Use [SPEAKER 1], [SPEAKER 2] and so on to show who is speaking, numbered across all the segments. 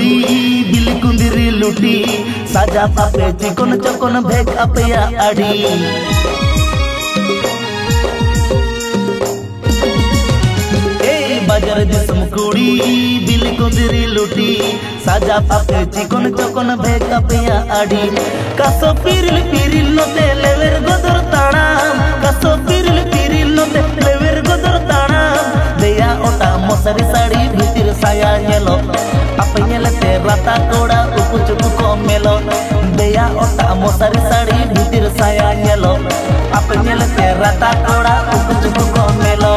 [SPEAKER 1] कुड़ी बिल कुंदिरी लुटी साजा पापे चिकन चकन भेग अपया आड़ी बाजार दिसम कुड़ी बिल कुंदिरी लुटी साजा पापे चिकन चकन भेग अपया आड़ी कासो पिरिल पिरिल नोते लेवेर गोदर ताणाम कासो पिरिल पिरिल नोते लेवेर गोदर ताणाम देया ओटा मसारी साड़ी भीतर साया नेलो apa nyelete rata koda upu cupu komelo deya otak mosari sari butir saya nyelo apa nyelete rata koda upu cupu komelo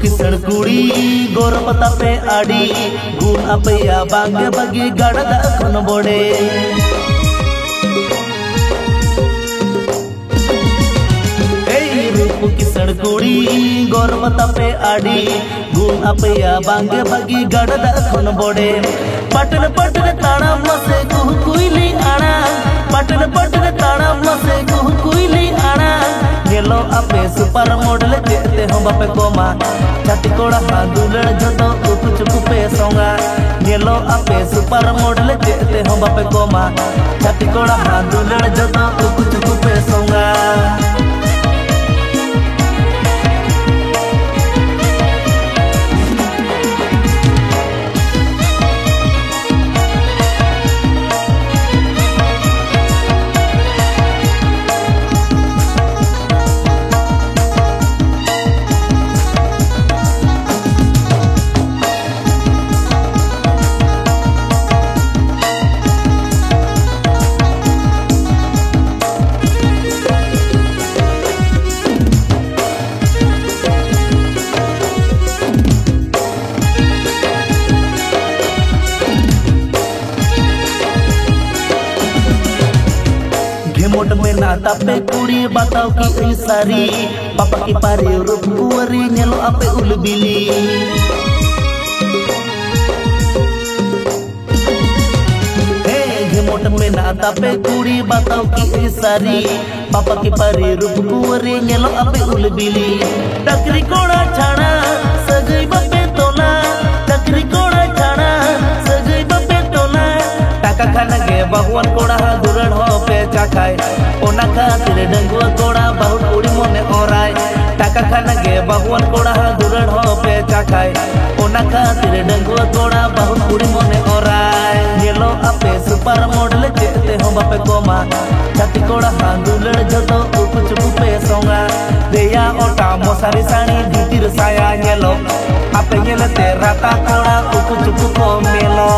[SPEAKER 1] किसण कुड़ी गोर पता पे आड़ी गुण अपया बांगे बगी गड़दा खन बोड़े रूप किसण कुड़ी गोर पता पे आड़ी गुण अपया बांगे बगी गड़दा खन बोड़े पटन पटन ताड़ा मसे कुह कुइली आड़ा पटन पटन ताड़ा मसे कुह कुइली आड़ा नेलो अपे सुपर मॉडल जेते हम बापे कोमा छाती कोड़ा हादुलड़ जतो उप चुप पे सोंगा नेलो अपे सुपर मॉडल जेते हम बापे कोमा छाती कोड़ा हादुलड़ जतो उप चुप पे सोंगा मोट में नाता पे कुड़ी बताओ की सारी पापा की पारे रूप कुवरी नेलो आपे उलबिली मोट में नाता पे कुड़ी बताओ की सारी पापा की पारे रूप कुवरी नेलो आपे उलबिली टकरी कोड़ा छाड़ा सजई बापे तोला टकरी कोड़ा छाड़ा सजई बापे तोला टाका खाना के बहुवन कोड़ा दुरड़ हो पे चाखाय ओना खातिर डंगुआ कोड़ा बहुत कुड़ी मोने ओराय टाका खाना के बहुवन कोड़ा दुरड़ हो पे चाखाय ओना खातिर डंगुआ कोड़ा बहुत कुड़ी मोने ओराय नेलो आपे सुपर मॉडल जेते हम बापे कोमा छाती कोड़ा हादुलड़ जतो उप चुप पे सोंगा देया ओटा मसारी साड़ी भीतर साया नेलो आपे नेलते राता कोड़ा उप चुप को मेलो